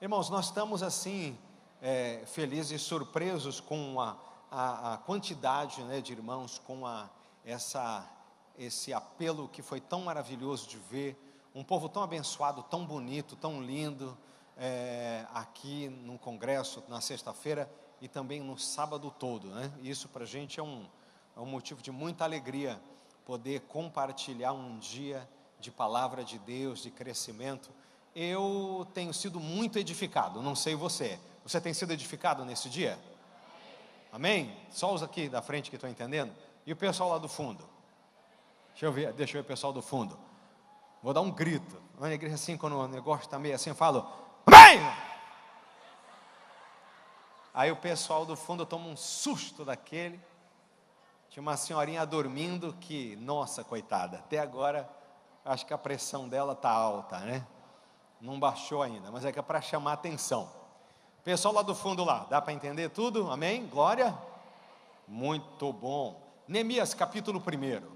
Irmãos, nós estamos assim, felizes e surpresos com a quantidade, né, de irmãos, com esse apelo que foi tão maravilhoso de ver, um povo tão abençoado, tão bonito, tão lindo, aqui no congresso, na sexta-feira, e também no sábado todo, né? Isso para a gente é um motivo de muita alegria, poder compartilhar um dia de palavra de Deus, de crescimento. Eu tenho sido muito edificado, não sei você tem sido edificado nesse dia? Amém? Só os aqui da frente que estão entendendo, e o pessoal lá do fundo, deixa eu ver o pessoal do fundo, vou dar um grito, na igreja assim, quando o negócio está meio assim, eu falo, amém! Aí o pessoal do fundo toma um susto daquele. Tinha uma senhorinha dormindo que, nossa, coitada, até agora, acho que a pressão dela está alta, né? Não baixou ainda, mas é que é para chamar a atenção. Pessoal lá do fundo lá, dá para entender tudo? Amém? Glória? Muito bom. Neemias capítulo 1.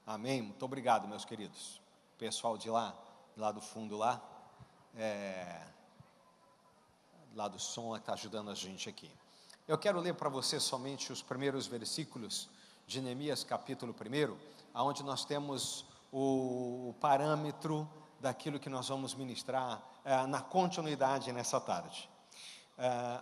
Amém? Muito obrigado, meus queridos. Pessoal de lá do fundo lá, lá do som, está ajudando a gente aqui. Eu quero ler para você somente os primeiros versículos de Neemias capítulo 1, onde nós temos o parâmetro daquilo que nós vamos ministrar na continuidade nessa tarde.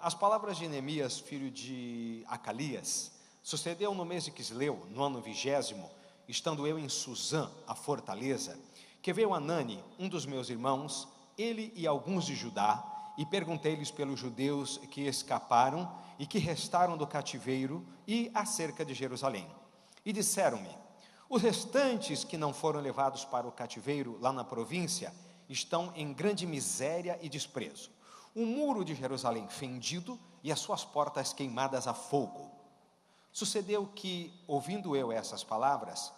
As palavras de Neemias, filho de Acalias, sucedeu no mês de Quisleu, no ano 20º, estando eu em Suzã, a fortaleza, que veio Anani, um dos meus irmãos, ele e alguns de Judá, e perguntei-lhes pelos judeus que escaparam e que restaram do cativeiro e acerca de Jerusalém. E disseram-me, os restantes que não foram levados para o cativeiro lá na província, estão em grande miséria e desprezo. O muro de Jerusalém fendido e as suas portas queimadas a fogo. Sucedeu que, ouvindo eu essas palavras,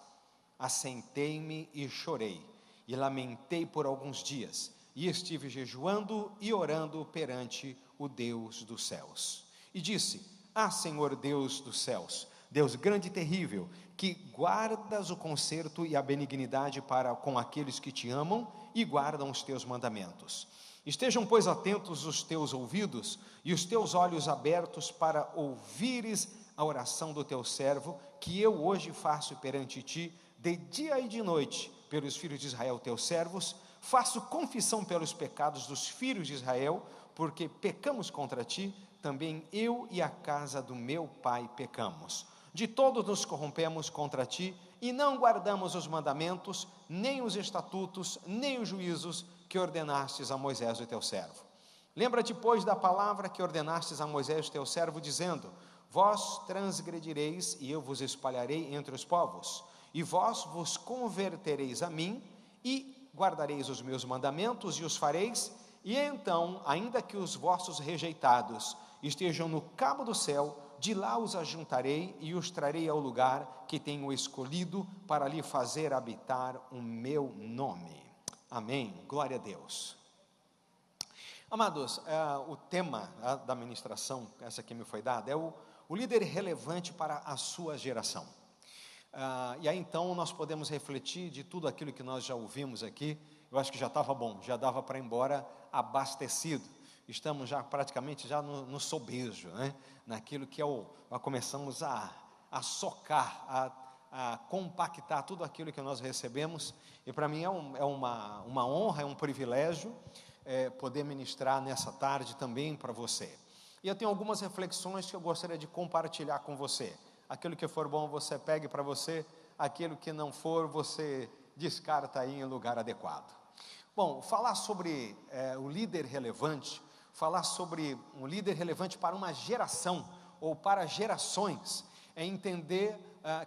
assentei-me e chorei, e lamentei por alguns dias, e estive jejuando e orando perante o Deus dos céus. E disse, Senhor Deus dos céus, Deus grande e terrível, que guardas o conserto e a benignidade para com aqueles que te amam e guardam os teus mandamentos. Estejam, pois, atentos os teus ouvidos e os teus olhos abertos para ouvires a oração do teu servo, que eu hoje faço perante ti, de dia e de noite, pelos filhos de Israel, teus servos. Faço confissão pelos pecados dos filhos de Israel, porque pecamos contra ti, também eu e a casa do meu pai pecamos. De todos nos corrompemos contra ti, e não guardamos os mandamentos, nem os estatutos, nem os juízos que ordenastes a Moisés o teu servo. Lembra-te, pois, da palavra que ordenastes a Moisés o teu servo, dizendo, vós transgredireis, e eu vos espalharei entre os povos, e vós vos convertereis a mim, e guardareis os meus mandamentos, e os fareis, e então, ainda que os vossos rejeitados estejam no cabo do céu, de lá os ajuntarei, e os trarei ao lugar que tenho escolhido, para lhe fazer habitar o meu nome. Amém, glória a Deus. Amados, o tema da ministração, essa que me foi dada, é o líder relevante para a sua geração. E aí então nós podemos refletir de tudo aquilo que nós já ouvimos aqui. Eu acho que já estava bom, já dava para ir embora abastecido. Estamos já praticamente já no sobejo, né? Naquilo que começamos a socar, a compactar tudo aquilo que nós recebemos. E para mim é uma honra, é um privilégio poder ministrar nessa tarde também para você. E eu tenho algumas reflexões que eu gostaria de compartilhar com você. Aquilo que for bom você pegue para você, aquilo que não for você descarta aí em lugar adequado. Bom, falar sobre o líder relevante, falar sobre um líder relevante para uma geração ou para gerações, é entender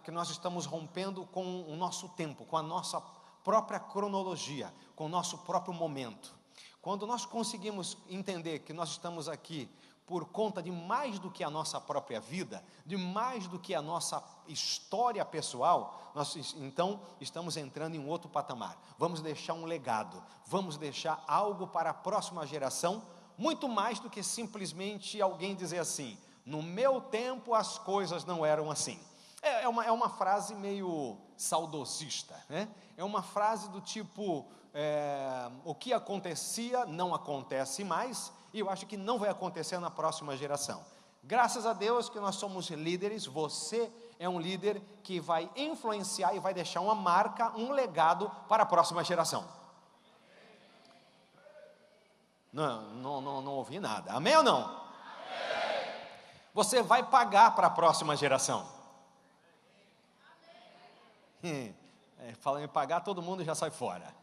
que nós estamos rompendo com o nosso tempo, com a nossa própria cronologia, com o nosso próprio momento. Quando nós conseguimos entender que nós estamos aqui por conta de mais do que a nossa própria vida, de mais do que a nossa história pessoal, nós então estamos entrando em um outro patamar. Vamos deixar um legado, vamos deixar algo para a próxima geração, muito mais do que simplesmente alguém dizer assim, no meu tempo as coisas não eram assim. é uma frase meio saudosista, né? É uma frase do tipo, o que acontecia não acontece mais, e eu acho que não vai acontecer na próxima geração. Graças a Deus que nós somos líderes, você é um líder que vai influenciar e vai deixar uma marca, um legado para a próxima geração. Não ouvi nada, amém ou não? Amém. Você vai pagar para a próxima geração. Falando em pagar, todo mundo já sai fora.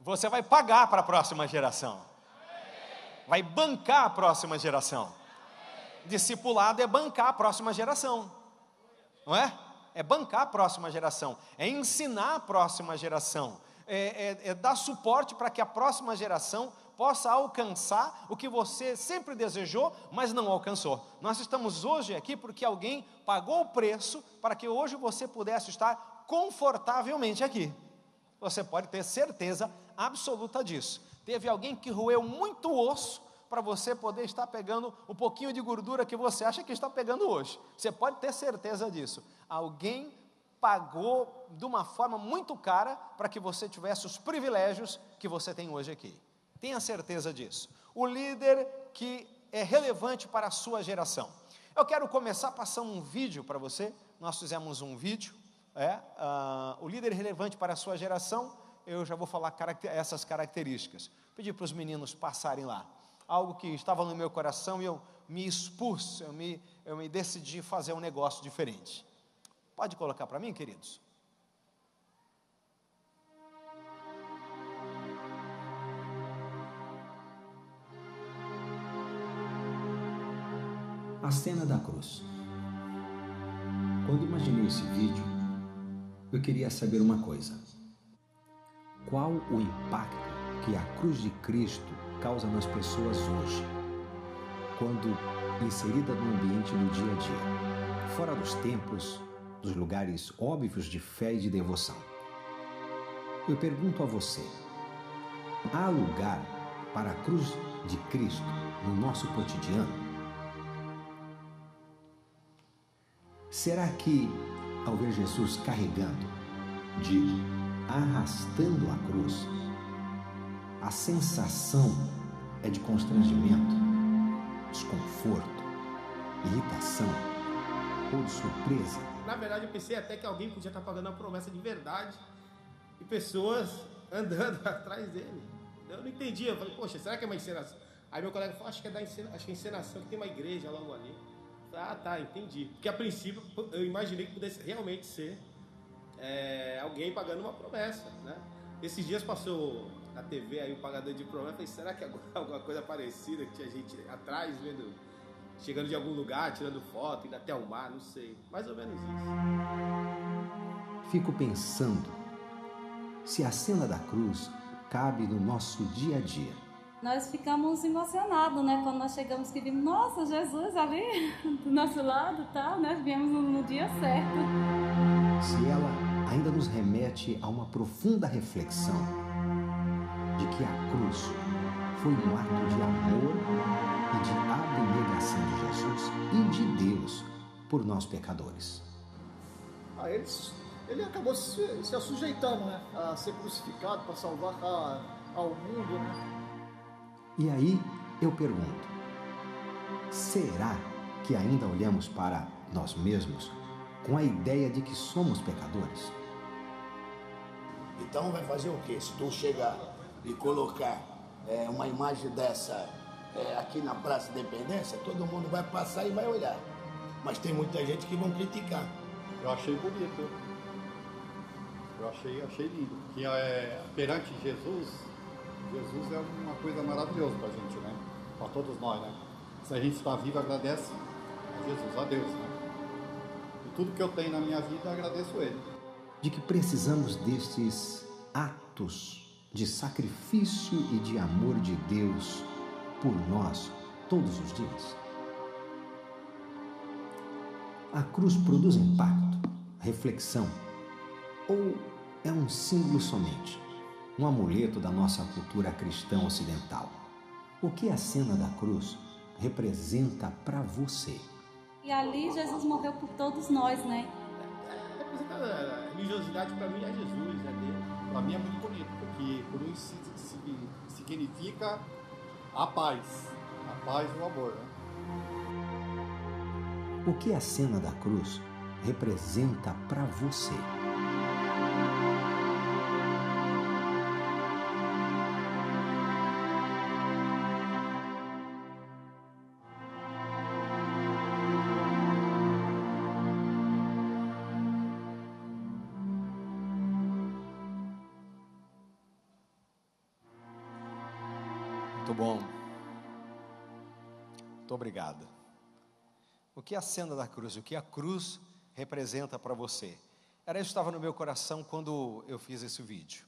Você vai pagar para a próxima geração. Vai bancar a próxima geração. Discipulado é bancar a próxima geração, não é? É bancar a próxima geração, é ensinar a próxima geração, é dar suporte para que a próxima geração possa alcançar o que você sempre desejou, mas não alcançou. Nós estamos hoje aqui porque alguém pagou o preço para que hoje você pudesse estar confortavelmente aqui. Você pode ter certeza absoluta disso. Teve alguém que roeu muito osso para você poder estar pegando um pouquinho de gordura que você acha que está pegando hoje. Você pode ter certeza disso. Alguém pagou de uma forma muito cara para que você tivesse os privilégios que você tem hoje aqui. Tenha certeza disso. O líder que é relevante para a sua geração. Eu quero começar passando um vídeo para você. Nós fizemos um vídeo, o líder relevante para a sua geração. Eu já vou falar essas características. Pedir para os meninos passarem lá. Algo que estava no meu coração e eu me expus, eu me decidi fazer um negócio diferente. Pode colocar para mim, queridos? A cena da cruz. Quando imaginei esse vídeo, eu queria saber uma coisa. Qual o impacto que a cruz de Cristo causa nas pessoas hoje, quando inserida no ambiente do dia a dia, fora dos templos, dos lugares óbvios de fé e de devoção? Eu pergunto a você, há lugar para a cruz de Cristo no nosso cotidiano? Será que, ao ver Jesus carregando, arrastando a cruz, a sensação é de constrangimento, desconforto, irritação ou de surpresa? Na verdade, eu pensei até que alguém podia estar pagando a promessa de verdade e pessoas andando atrás dele. Eu não entendi, eu falei, poxa, será que é uma encenação? Aí meu colega falou, acho que é encenação, que tem uma igreja logo ali. Eu falei, tá, entendi. Porque a princípio eu imaginei que pudesse realmente ser alguém pagando uma promessa, né? Esses dias passou na TV aí o pagador de promessa, eu falei, será que alguma coisa parecida, que tinha gente atrás vendo, chegando de algum lugar, tirando foto, indo até o mar, não sei, mais ou menos isso. Fico pensando se a cena da cruz cabe no nosso dia a dia. Nós ficamos emocionados, né, quando nós chegamos que vimos, nossa, Jesus ali do nosso lado, tal, né, viemos no dia certo. Se ela ainda nos remete a uma profunda reflexão de que a cruz foi um ato de amor e de abnegação de Jesus e de Deus por nós pecadores. Ele acabou se sujeitando, né, a ser crucificado para salvar ao mundo, né? E aí eu pergunto, será que ainda olhamos para nós mesmos com a ideia de que somos pecadores? Então vai fazer o quê? Se tu chegar e colocar uma imagem dessa aqui na Praça Independência, todo mundo vai passar e vai olhar. Mas tem muita gente que vão criticar. Eu achei bonito. Eu achei lindo. Porque perante Jesus é uma coisa maravilhosa pra gente, né? Pra todos nós, né? Se a gente está vivo, agradece a Jesus, a Deus, né? E tudo que eu tenho na minha vida, agradeço Ele. De que precisamos destes atos de sacrifício e de amor de Deus por nós todos os dias. A cruz produz impacto, reflexão, ou é um símbolo somente, um amuleto da nossa cultura cristã ocidental? O que a cena da cruz representa para você? E ali Jesus morreu por todos nós, né? A religiosidade para mim é Jesus, é Deus. Para mim é muito bonito, porque cruz significa a paz e o amor, né? O que a cena da cruz representa para você? Muito bom. Muito obrigado. O que é a cena da cruz? O que a cruz representa para você? Era isso que estava no meu coração quando eu fiz esse vídeo.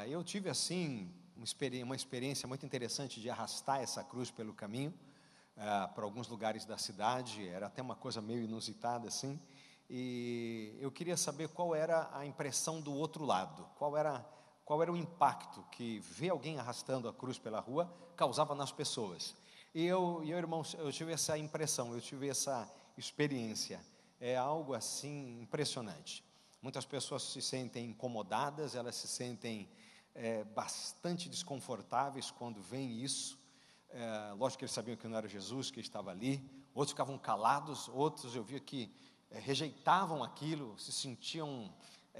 Eu tive assim uma experiência muito interessante de arrastar essa cruz pelo caminho para alguns lugares da cidade. Era até uma coisa meio inusitada assim. E eu queria saber qual era a impressão do outro lado. Qual era o impacto que ver alguém arrastando a cruz pela rua causava nas pessoas. E eu, irmãos, eu tive essa impressão, eu tive essa experiência. É algo assim impressionante. Muitas pessoas se sentem incomodadas, elas se sentem bastante desconfortáveis quando veem isso. Lógico que eles sabiam que não era Jesus que estava ali. Outros ficavam calados, outros eu via que rejeitavam aquilo, se sentiam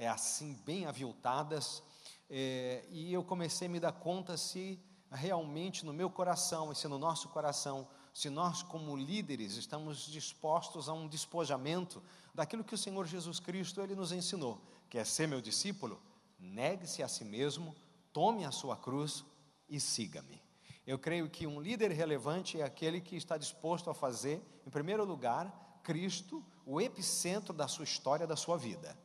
assim bem aviltadas. E eu comecei a me dar conta se realmente no meu coração, e se no nosso coração, se nós como líderes estamos dispostos a um despojamento daquilo que o Senhor Jesus Cristo Ele nos ensinou, que é ser meu discípulo, negue-se a si mesmo, tome a sua cruz e siga-me. Eu creio que um líder relevante é aquele que está disposto a fazer, em primeiro lugar, Cristo o epicentro da sua história, da sua vida.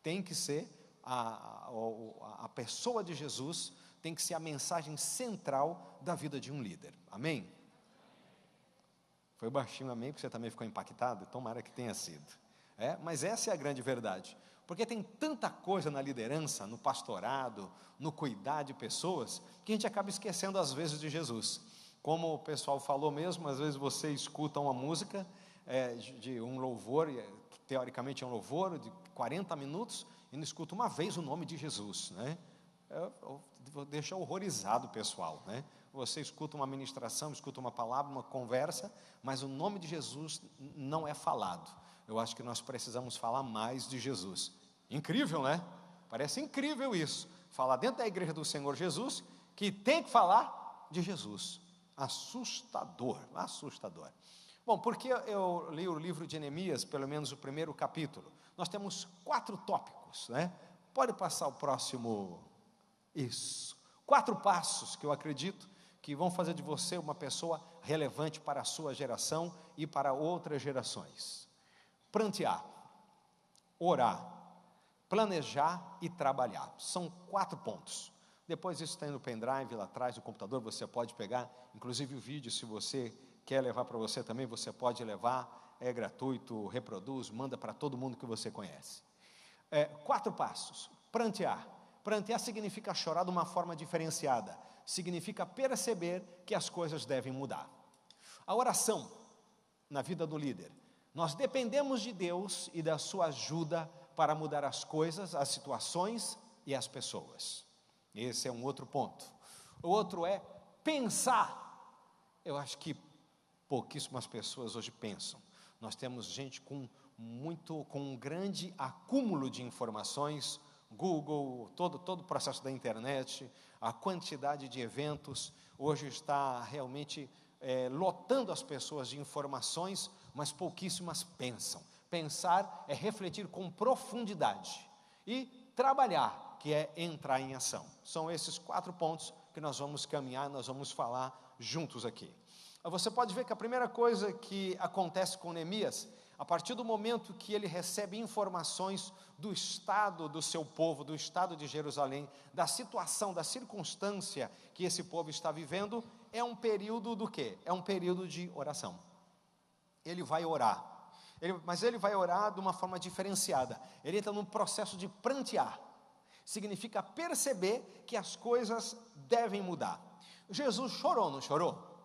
Tem que ser a pessoa de Jesus, tem que ser a mensagem central da vida de um líder. Amém? Foi baixinho amém, porque você também ficou impactado? Tomara que tenha sido. Mas essa é a grande verdade. Porque tem tanta coisa na liderança, no pastorado, no cuidar de pessoas, que a gente acaba esquecendo às vezes de Jesus. Como o pessoal falou mesmo, às vezes você escuta uma música de um louvor, teoricamente é um louvor de 40 minutos, e não escuta uma vez o nome de Jesus, né? Deixa horrorizado o pessoal, né? Você escuta uma ministração, escuta uma palavra, uma conversa, mas o nome de Jesus não é falado. Eu acho que nós precisamos falar mais de Jesus. Incrível, né? Parece incrível isso, falar dentro da igreja do Senhor Jesus, que tem que falar de Jesus. Assustador. Bom, porque eu li o livro de Neemias, pelo menos o primeiro capítulo, nós temos 4 tópicos, né? Pode passar o próximo. Isso, 4 passos que eu acredito que vão fazer de você uma pessoa relevante para a sua geração e para outras gerações. Prantear, orar, planejar e trabalhar. São 4 pontos. Depois isso tem no pendrive lá atrás do computador, você pode pegar, inclusive o vídeo, se você quer levar para você também, você pode levar, é gratuito, reproduz, manda para todo mundo que você conhece. 4 passos. Prantear. Prantear significa chorar de uma forma diferenciada, significa perceber que as coisas devem mudar. A oração na vida do líder, nós dependemos de Deus e da sua ajuda para mudar as coisas, as situações e as pessoas. Esse é um outro ponto. O outro é pensar. Eu acho que pouquíssimas pessoas hoje pensam. Nós temos gente com um grande acúmulo de informações, Google, todo o processo da internet, a quantidade de eventos, hoje está realmente lotando as pessoas de informações, mas pouquíssimas pensam. Pensar é refletir com profundidade, e trabalhar, que é entrar em ação. São esses 4 pontos que nós vamos caminhar, nós vamos falar juntos aqui. Você pode ver que a primeira coisa que acontece com Neemias, a partir do momento que ele recebe informações do estado do seu povo, do estado de Jerusalém, da situação, da circunstância que esse povo está vivendo, é um período do quê? É um período de oração. Ele vai orar, mas ele vai orar de uma forma diferenciada. Ele entra num processo de prantear, significa perceber que as coisas devem mudar. Jesus chorou, não chorou?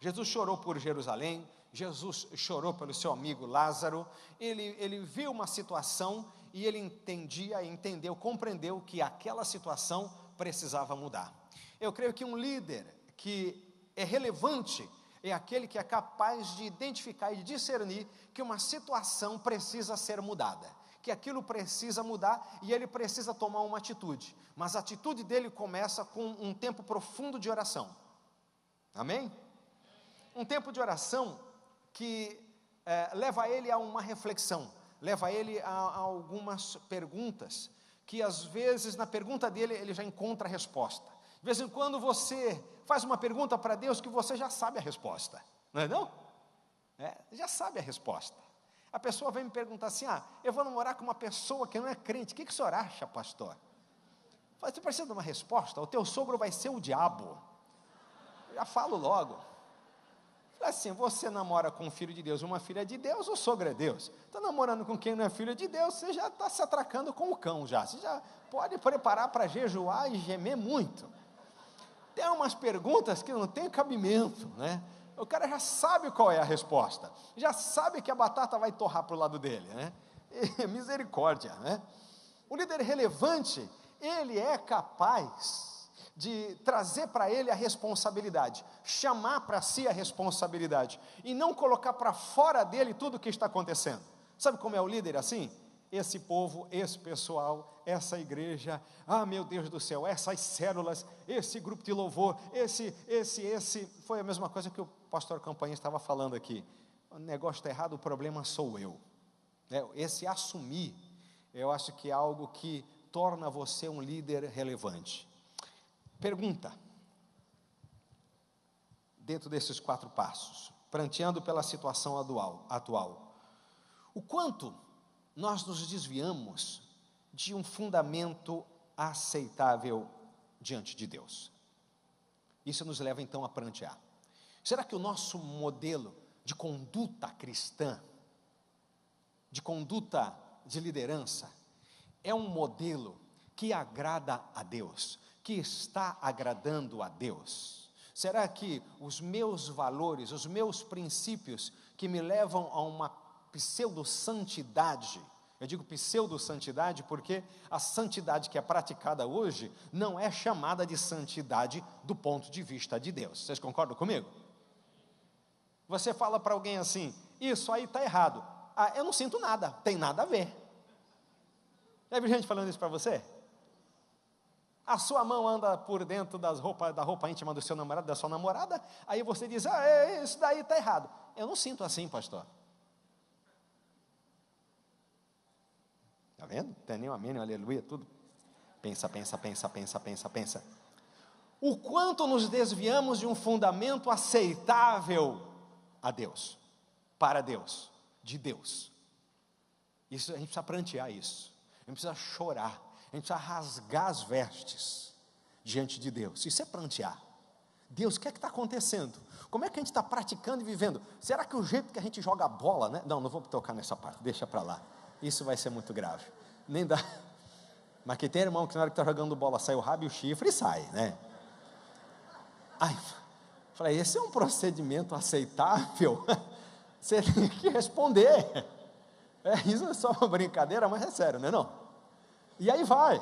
Jesus chorou por Jerusalém, Jesus chorou pelo seu amigo Lázaro, ele viu uma situação e ele entendeu, compreendeu que aquela situação precisava mudar. Eu creio que um líder que é relevante é aquele que é capaz de identificar e de discernir que uma situação precisa ser mudada, que aquilo precisa mudar e ele precisa tomar uma atitude, mas a atitude dele começa com um tempo profundo de oração, amém? Um tempo de oração que leva ele a uma reflexão, leva ele a algumas perguntas, que às vezes na pergunta dele ele já encontra a resposta. De vez em quando você faz uma pergunta para Deus que você já sabe a resposta, não é não? Já sabe a resposta. A pessoa vem me perguntar assim, eu vou namorar com uma pessoa que não é crente, o que o senhor acha, pastor? Você precisa de uma resposta, o teu sogro vai ser o diabo. Eu já falo logo. Assim, você namora com um filho de Deus, uma filha de Deus, o sogro é Deus. Está namorando com quem não é filho de Deus, você já está se atracando com o cão já. Você já pode preparar para jejuar e gemer muito. Tem umas perguntas que não tem cabimento, né? O cara já sabe qual é a resposta, já sabe que a batata vai torrar para o lado dele, né? Misericórdia, né? O líder relevante, ele é capaz de trazer para ele a responsabilidade, chamar para si a responsabilidade, e não colocar para fora dele tudo o que está acontecendo. Sabe como é o líder assim? Esse povo, esse pessoal, essa igreja, meu Deus do céu, essas células, esse grupo de louvor, esse, foi a mesma coisa que o pastor Campanha estava falando aqui. O negócio está errado, o problema sou eu. Esse assumir, eu acho que é algo que torna você um líder relevante. Pergunta, dentro desses 4 passos, pranteando pela situação atual, o quanto nós nos desviamos de um fundamento aceitável diante de Deus? Isso nos leva então a prantear. Será que o nosso modelo de conduta cristã, de conduta de liderança, é um modelo que agrada a Deus, que está agradando a Deus? Será que os meus valores, os meus princípios que me levam a uma pseudo-santidade, eu digo pseudo-santidade porque a santidade que é praticada hoje não é chamada de santidade do ponto de vista de Deus. Vocês concordam comigo? Você fala para alguém assim, isso aí está errado. Eu não sinto nada, tem nada a ver. Já viu gente falando isso para você? A sua mão anda por dentro da roupa íntima do seu namorado, da sua namorada, aí você diz, isso daí está errado. Eu não sinto assim, pastor. Está vendo? Não tem nenhum amém, nem aleluia, tudo. Pensa. O quanto nos desviamos de um fundamento aceitável a Deus, para Deus, de Deus. Isso, a gente precisa prantear isso. A gente precisa chorar. A gente precisa rasgar as vestes diante de Deus. Isso é prantear. Deus, o que é que está acontecendo? Como é que a gente está praticando e vivendo? Será que o jeito que a gente joga a bola, né? Não vou tocar nessa parte, deixa para lá. Isso vai ser muito grave. Nem dá. Mas que tem irmão que na hora que está jogando bola sai o rabo e o chifre e sai, né? Falei, esse é um procedimento aceitável? Você tem que responder. Isso é só uma brincadeira, mas é sério, não é não? E aí vai,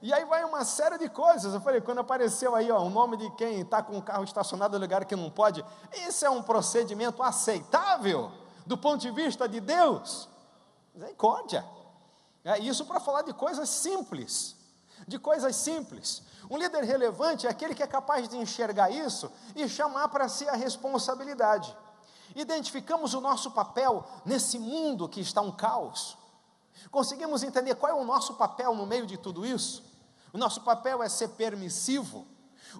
E aí vai uma série de coisas. Eu falei, quando apareceu aí, o nome de quem está com o carro estacionado no lugar que não pode, isso é um procedimento aceitável do ponto de vista de Deus? Misericórdia. Isso para falar de coisas simples. Um líder relevante é aquele que é capaz de enxergar isso e chamar para si a responsabilidade. Identificamos o nosso papel nesse mundo que está um caos. Conseguimos entender qual é o nosso papel no meio de tudo isso? O nosso papel é ser permissivo,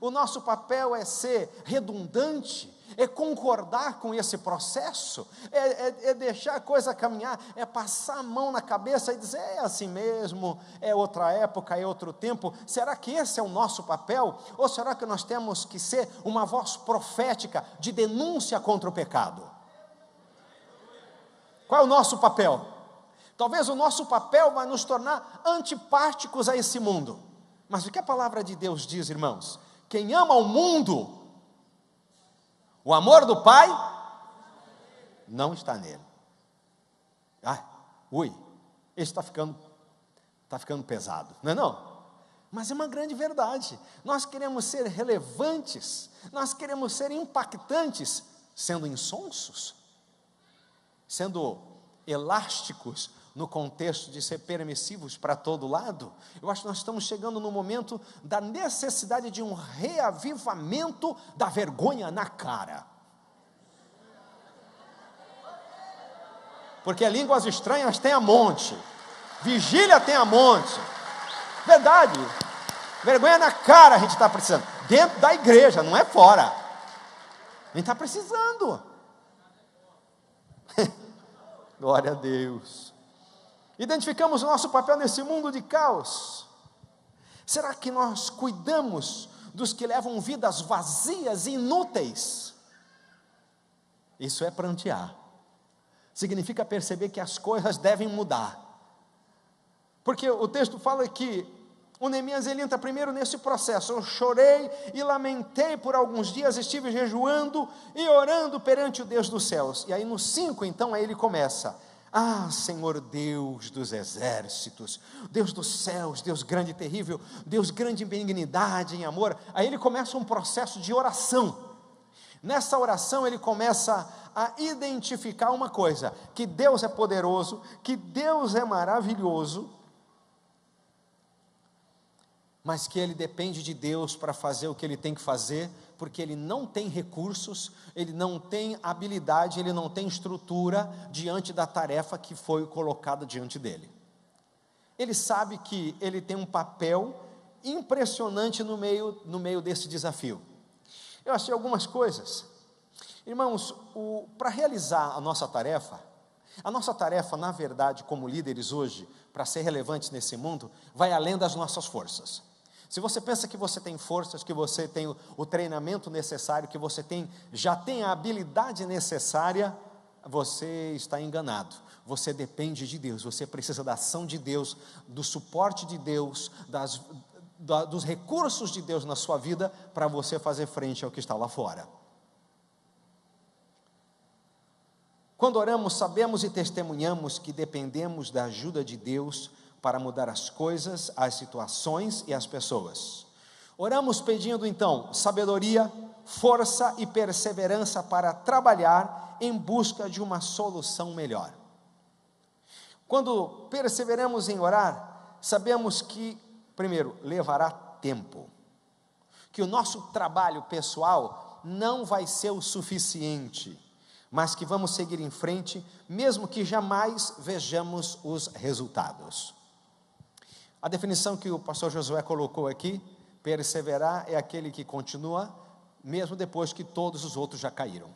o nosso papel é ser redundante, é concordar com esse processo, é deixar a coisa caminhar, é passar a mão na cabeça e dizer, é assim mesmo, é outra época, é outro tempo. Será que esse é o nosso papel? Ou será que nós temos que ser uma voz profética de denúncia contra o pecado? Qual é o nosso papel? Talvez o nosso papel vai nos tornar antipáticos a esse mundo. Mas o que a palavra de Deus diz, irmãos? Quem ama o mundo, o amor do Pai não está nele. Esse está ficando pesado, não é não? Mas é uma grande verdade. Nós queremos ser relevantes, nós queremos ser impactantes, sendo insonsos, sendo elásticos no contexto de ser permissivos para todo lado. Eu acho que nós estamos chegando no momento da necessidade de um reavivamento da vergonha na cara. Porque línguas estranhas tem a monte, vigília tem a monte, verdade, vergonha na cara a gente está precisando, dentro da igreja, não é fora, a gente está precisando, glória a Deus. Identificamos o nosso papel nesse mundo de caos. Será que nós cuidamos dos que levam vidas vazias e inúteis? Isso é prantear. Significa perceber que as coisas devem mudar. Porque o texto fala que o Neemias, ele entra primeiro nesse processo. Eu chorei e lamentei por alguns dias, estive jejuando e orando perante o Deus dos céus. E aí no 5, então, aí ele começa: Senhor Deus dos exércitos, Deus dos céus, Deus grande e terrível, Deus grande em benignidade, em amor. Aí ele começa um processo de oração. Nessa oração ele começa a identificar uma coisa: que Deus é poderoso, que Deus é maravilhoso, mas que ele depende de Deus para fazer o que ele tem que fazer, porque ele não tem recursos, ele não tem habilidade, ele não tem estrutura diante da tarefa que foi colocada diante dele. Ele sabe que ele tem um papel impressionante no meio desse desafio. Eu achei algumas coisas. Irmãos, para realizar a nossa tarefa, na verdade, como líderes hoje, para ser relevantes nesse mundo, vai além das nossas forças. Se você pensa que você tem forças, que você tem o treinamento necessário, que você já tem a habilidade necessária, você está enganado. Você depende de Deus, você precisa da ação de Deus, do suporte de Deus, dos recursos de Deus na sua vida, para você fazer frente ao que está lá fora. Quando oramos, sabemos e testemunhamos que dependemos da ajuda de Deus para mudar as coisas, as situações e as pessoas. Oramos pedindo então sabedoria, força e perseverança para trabalhar em busca de uma solução melhor. Quando perseveramos em orar, sabemos que, primeiro, levará tempo, que o nosso trabalho pessoal não vai ser o suficiente, mas que vamos seguir em frente, mesmo que jamais vejamos os resultados. A definição que o pastor Josué colocou aqui: perseverar é aquele que continua, mesmo depois que todos os outros já caíram,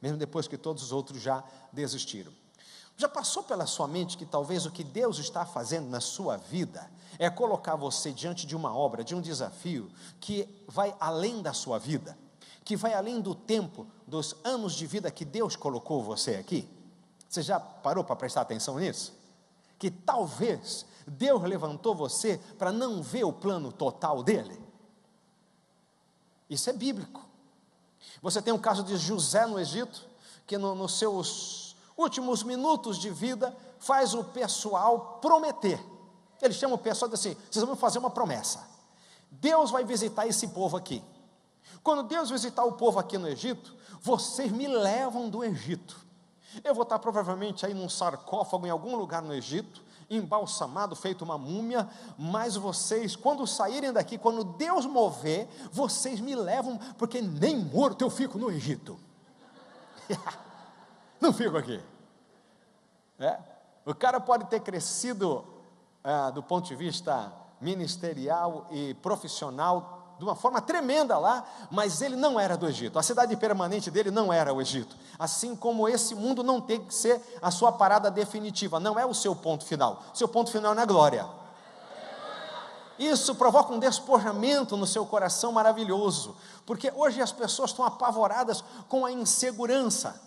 mesmo depois que todos os outros já desistiram. Já passou pela sua mente que talvez o que Deus está fazendo na sua vida é colocar você diante de uma obra, de um desafio, que vai além da sua vida, que vai além do tempo, dos anos de vida que Deus colocou você aqui? Você já parou para prestar atenção nisso? Que talvez Deus levantou você para não ver o plano total dele? Isso é bíblico. Você tem o caso de José no Egito, que nos seus últimos minutos de vida, faz o pessoal prometer. Ele chama o pessoal e diz assim: vocês vão fazer uma promessa, Deus vai visitar esse povo aqui. Quando Deus visitar o povo aqui no Egito, vocês me levam do Egito. Eu vou estar provavelmente aí num sarcófago em algum lugar no Egito, embalsamado, feito uma múmia, mas vocês, quando saírem daqui, quando Deus mover, vocês me levam, porque nem morto eu fico no Egito. Não fico aqui. O cara pode ter crescido do ponto de vista ministerial e profissional de uma forma tremenda lá, mas ele não era do Egito. A cidade permanente dele não era o Egito. Assim como esse mundo não tem que ser a sua parada definitiva, não é o seu ponto final. Seu ponto final é na glória. Isso provoca um despojamento no seu coração maravilhoso, porque hoje as pessoas estão apavoradas com a insegurança.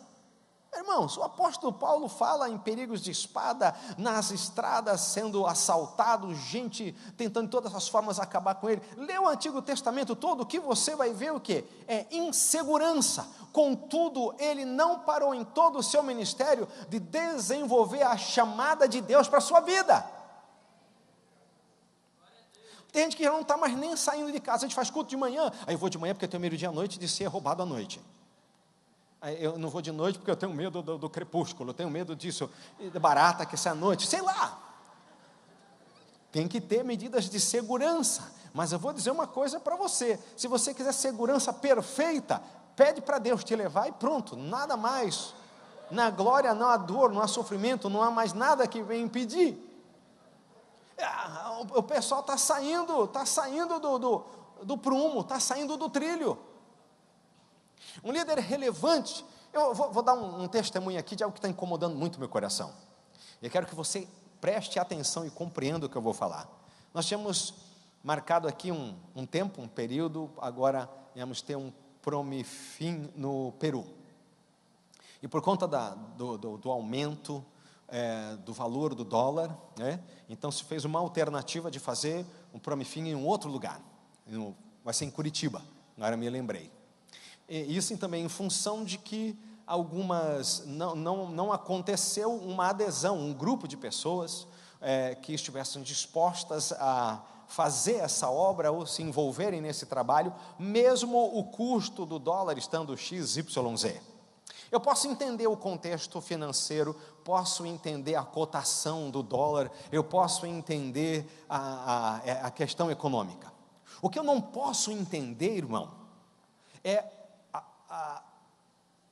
Irmãos, o apóstolo Paulo fala em perigos de espada, nas estradas sendo assaltado, gente tentando de todas as formas acabar com ele. Lê o Antigo Testamento todo, que você vai ver o quê? É insegurança. Contudo, ele não parou em todo o seu ministério de desenvolver a chamada de Deus para a sua vida. Tem gente que já não está mais nem saindo de casa. A gente faz culto de manhã, aí eu vou de manhã porque eu tenho medo de à noite de ser roubado à noite. Eu não vou de noite porque eu tenho medo do crepúsculo, eu tenho medo disso, de barata que sai à noite, sei lá. Tem que ter medidas de segurança, mas eu vou dizer uma coisa para você: se você quiser segurança perfeita, pede para Deus te levar e pronto, nada mais. Na glória não há dor, não há sofrimento, não há mais nada que venha impedir. O pessoal está saindo do prumo, está saindo do trilho. Um líder relevante, eu vou dar um testemunho aqui de algo que está incomodando muito meu coração. Eu quero que você preste atenção e compreenda o que eu vou falar. Nós tínhamos marcado aqui um tempo, um período, agora íamos ter um Promifim no Peru. E por conta do aumento do valor do dólar, né, então se fez uma alternativa de fazer um Promifim em um outro lugar. Vai ser em Curitiba, agora me lembrei. E isso também em função de que não aconteceu uma adesão, um grupo de pessoas que estivessem dispostas a fazer essa obra ou se envolverem nesse trabalho, mesmo o custo do dólar estando XYZ. Eu posso entender o contexto financeiro, posso entender a cotação do dólar, eu posso entender a questão econômica. O que eu não posso entender, irmão, é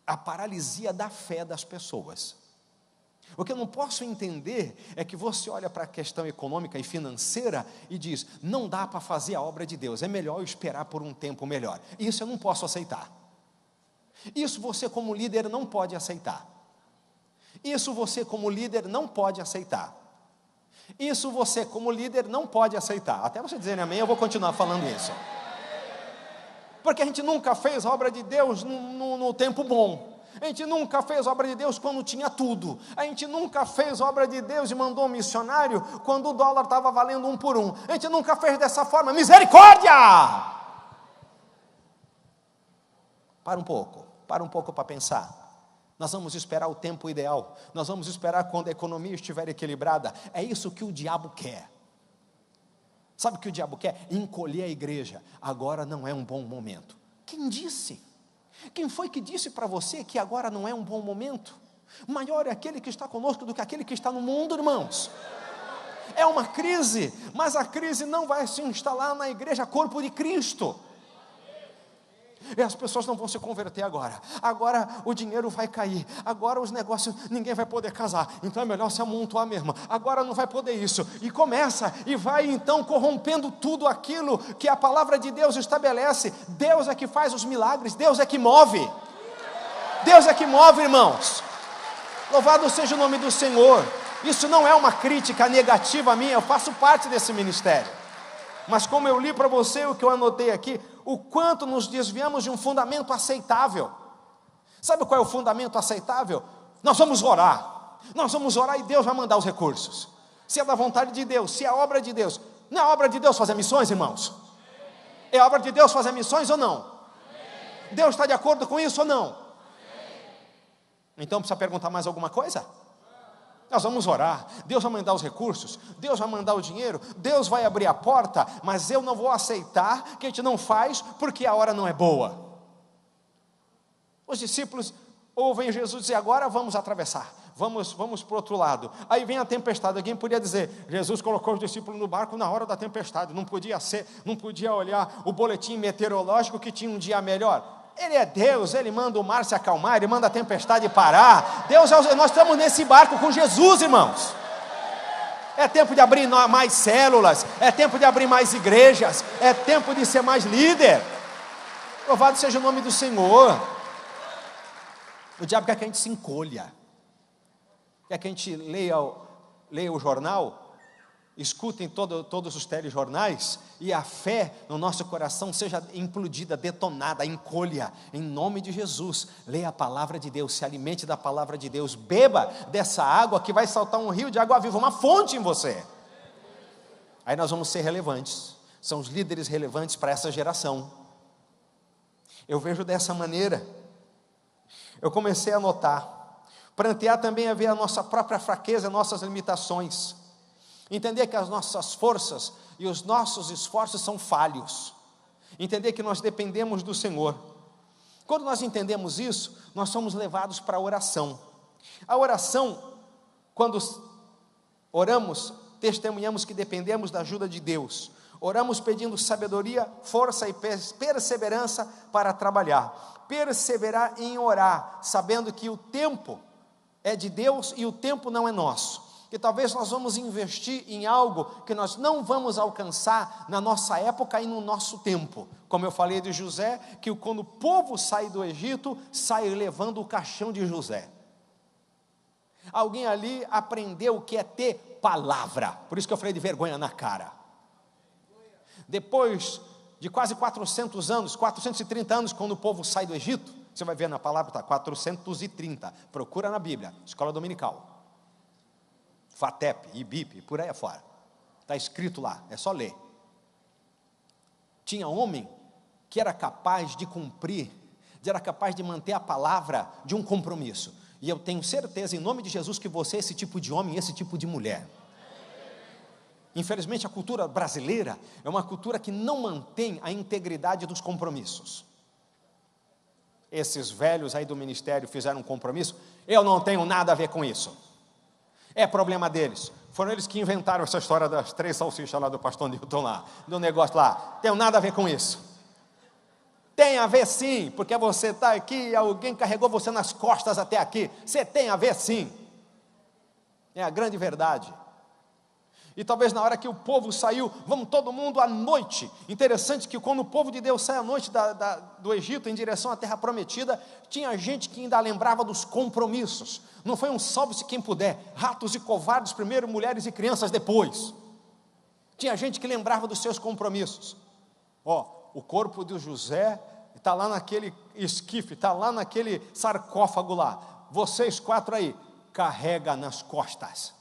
a paralisia da fé das pessoas. O que eu não posso entender é que você olha para a questão econômica e financeira e diz, não dá para fazer a obra de Deus, é melhor eu esperar por um tempo melhor. Isso eu não posso aceitar. Isso você como líder não pode aceitar. Isso você como líder não pode aceitar. Isso você como líder não pode aceitar. Até você dizer amém, eu vou continuar falando isso. Porque a gente nunca fez a obra de Deus no tempo bom. A gente nunca fez a obra de Deus quando tinha tudo. A gente nunca fez a obra de Deus e mandou um missionário quando o dólar estava valendo 1 por 1. A gente nunca fez dessa forma. Misericórdia! Para um pouco para pensar. Nós vamos esperar o tempo ideal. Nós vamos esperar quando a economia estiver equilibrada. É isso que o diabo quer. Sabe o que o diabo quer? Encolher a igreja. Agora não é um bom momento. Quem disse? Quem foi que disse para você que agora não é um bom momento? Maior é aquele que está conosco do que aquele que está no mundo, irmãos. É uma crise, mas a crise não vai se instalar na igreja corpo de Cristo. E as pessoas não vão se converter agora. Agora o dinheiro vai cair. Agora os negócios, ninguém vai poder casar. Então é melhor se amontoar mesmo. Agora não vai poder isso. E começa e vai então corrompendo tudo aquilo que a palavra de Deus estabelece. Deus é que faz os milagres. Deus é que move. Deus é que move, irmãos. Louvado seja o nome do Senhor. Isso não é uma crítica negativa minha. Eu faço parte desse ministério. Mas como eu li para você o que eu anotei aqui, o quanto nos desviamos de um fundamento aceitável. Sabe qual é o fundamento aceitável? Nós vamos orar e Deus vai mandar os recursos. Se é da vontade de Deus, se é a obra de Deus. Não é a obra de Deus fazer missões, irmãos? É a obra de Deus fazer missões ou não? Deus está de acordo com isso ou não? Então precisa perguntar mais alguma coisa? Nós vamos orar, Deus vai mandar os recursos, Deus vai mandar o dinheiro, Deus vai abrir a porta, mas eu não vou aceitar que a gente não faz porque a hora não é boa. Os discípulos ouvem Jesus dizer, agora vamos atravessar, vamos para o outro lado. Aí vem a tempestade, alguém podia dizer, Jesus colocou os discípulos no barco na hora da tempestade, não podia olhar o boletim meteorológico que tinha um dia melhor. Ele é Deus, Ele manda o mar se acalmar, Ele manda a tempestade parar. Nós estamos nesse barco com Jesus, irmãos. É tempo de abrir mais células, é tempo de abrir mais igrejas, é tempo de ser mais líder. Louvado seja o nome do Senhor. O diabo quer que a gente se encolha, quer que a gente leia o jornal escutem todos os telejornais, e a fé no nosso coração seja implodida, detonada, encolha, em nome de Jesus. Leia a palavra de Deus, se alimente da palavra de Deus, beba dessa água que vai saltar um rio de água viva, uma fonte em você. Aí nós vamos ser relevantes, são os líderes relevantes para essa geração. Eu vejo dessa maneira. Eu comecei a notar, prantear também a ver a nossa própria fraqueza, nossas limitações, entender que as nossas forças e os nossos esforços são falhos, entender que nós dependemos do Senhor. Quando nós entendemos isso, nós somos levados para a oração. A oração, quando oramos, testemunhamos que dependemos da ajuda de Deus. Oramos pedindo sabedoria, força e perseverança para trabalhar. Perseverar em orar, sabendo que o tempo é de Deus e o tempo não é nosso. Que talvez nós vamos investir em algo que nós não vamos alcançar na nossa época e no nosso tempo. Como eu falei de José, que quando o povo sai do Egito, sai levando o caixão de José. Alguém ali aprendeu o que é ter palavra, por isso que eu falei de vergonha na cara. Depois de quase 400 anos, 430 anos, quando o povo sai do Egito, você vai ver na palavra, está 430, procura na Bíblia, escola dominical. FATEP, IBIP, por aí afora. Está escrito lá, é só ler. Tinha homem que era capaz de cumprir, era capaz de manter a palavra de um compromisso. E eu tenho certeza, em nome de Jesus, que você é esse tipo de homem, esse tipo de mulher. Infelizmente, a cultura brasileira é uma cultura que não mantém a integridade dos compromissos. Esses velhos aí do ministério fizeram um compromisso, eu não tenho nada a ver com isso. É problema deles. Foram eles que inventaram essa história das 3 salsichas lá do pastor Newton lá, do negócio lá. Tenho nada a ver com isso. Tem a ver sim, porque você está aqui e alguém carregou você nas costas até aqui. Você tem a ver sim. É a grande verdade. E talvez na hora que o povo saiu, vamos todo mundo à noite. Interessante que quando o povo de Deus sai à noite do Egito em direção à terra prometida, tinha gente que ainda lembrava dos compromissos. Não foi um salve-se quem puder, ratos e covardes primeiro, mulheres e crianças depois. Tinha gente que lembrava dos seus compromissos. O corpo de José está lá naquele esquife, está lá naquele sarcófago lá. Vocês 4 aí, carrega nas costas.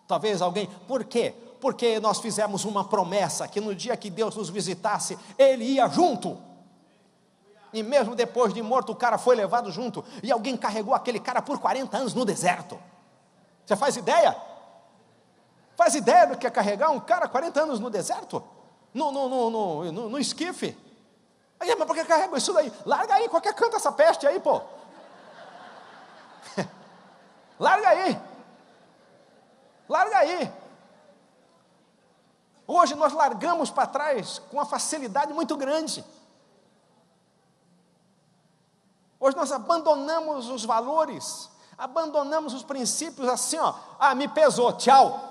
Talvez alguém, por quê? Porque nós fizemos uma promessa, que no dia que Deus nos visitasse, Ele ia junto, e mesmo depois de morto, o cara foi levado junto, e alguém carregou aquele cara por 40 anos no deserto. Você faz ideia? Faz ideia do que é carregar um cara 40 anos no deserto? No esquife? Aí, mas por que carrega isso daí? Larga aí, qualquer canto essa peste aí, pô. Larga aí. Larga aí. Hoje nós largamos para trás com uma facilidade muito grande. Hoje nós abandonamos os valores, abandonamos os princípios assim, me pesou, tchau.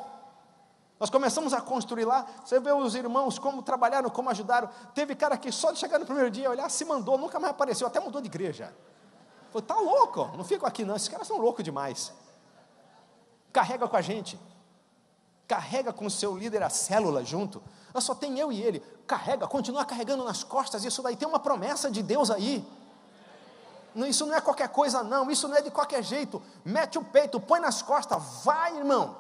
Nós começamos a construir lá, você vê os irmãos como trabalharam, como ajudaram. Teve cara que só de chegar no primeiro dia, olhar, se mandou, nunca mais apareceu, até mudou de igreja. Falei, tá louco, não fico aqui não, esses caras são loucos demais. Carrega com a gente. Carrega com o seu líder a célula junto. Só tem eu e ele. Carrega, continua carregando nas costas. Isso daí tem uma promessa de Deus aí. Isso não é qualquer coisa não. Isso não é de qualquer jeito. Mete o peito, põe nas costas. Vai, irmão.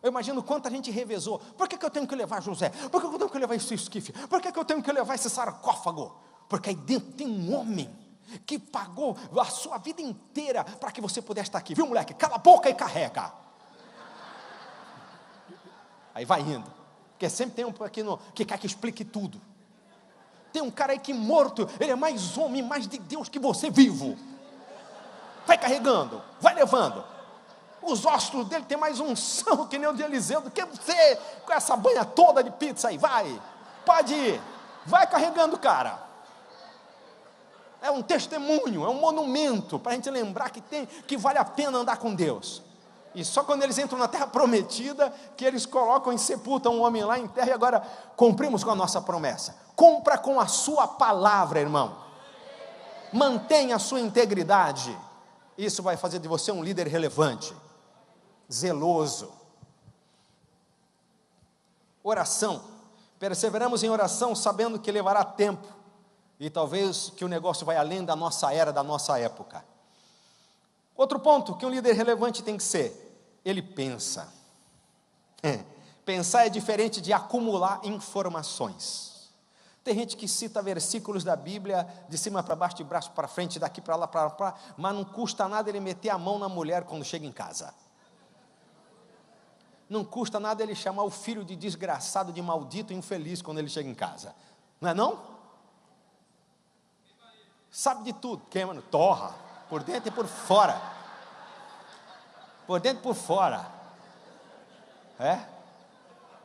Eu imagino quanta gente revezou. Por que eu tenho que levar José? Por que eu tenho que levar esse esquife? Por que eu tenho que levar esse sarcófago? Porque aí dentro tem um homem que pagou a sua vida inteira para que você pudesse estar aqui. Viu, moleque? Cala a boca e carrega. Aí vai indo, porque sempre tem um aqui que quer que explique tudo. Tem um cara aí que morto, ele é mais homem, mais de Deus que você vivo. Vai carregando, vai levando. Os ossos dele tem mais unção que nem o de Eliseu, do que você, com essa banha toda de pizza aí, vai. Pode ir, vai carregando, cara. É um testemunho, é um monumento, para a gente lembrar que vale a pena andar com Deus. E só quando eles entram na terra prometida, que eles colocam e sepultam um homem lá em terra, e agora cumprimos com a nossa promessa. Cumpra com a sua palavra, irmão. Mantenha a sua integridade. Isso vai fazer de você um líder relevante, zeloso. Oração. Perseveramos em oração sabendo que levará tempo. E talvez que o negócio vai além da nossa era, da nossa época. Outro ponto que um líder relevante tem que ser, ele pensa. Pensar é diferente de acumular informações. Tem gente que cita versículos da Bíblia de cima para baixo, de braço para frente, daqui para lá, para lá, mas não custa nada ele meter a mão na mulher quando chega em casa. Não custa nada ele chamar o filho de desgraçado, de maldito e infeliz quando ele chega em casa. Não é não? Sabe de tudo, queima, torra, por dentro e por fora. Por dentro e por fora.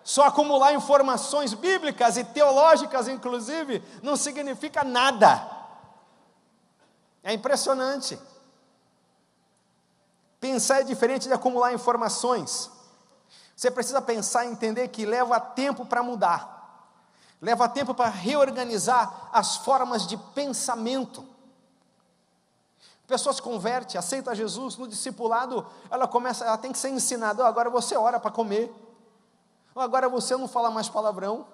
Só acumular informações bíblicas e teológicas, inclusive, não significa nada. É impressionante. Pensar é diferente de acumular informações. Você precisa pensar e entender que leva tempo para mudar. Leva tempo para reorganizar as formas de pensamento. A pessoa se converte, aceita Jesus no discipulado, ela tem que ser ensinada, agora você ora para comer. Agora você não fala mais palavrão.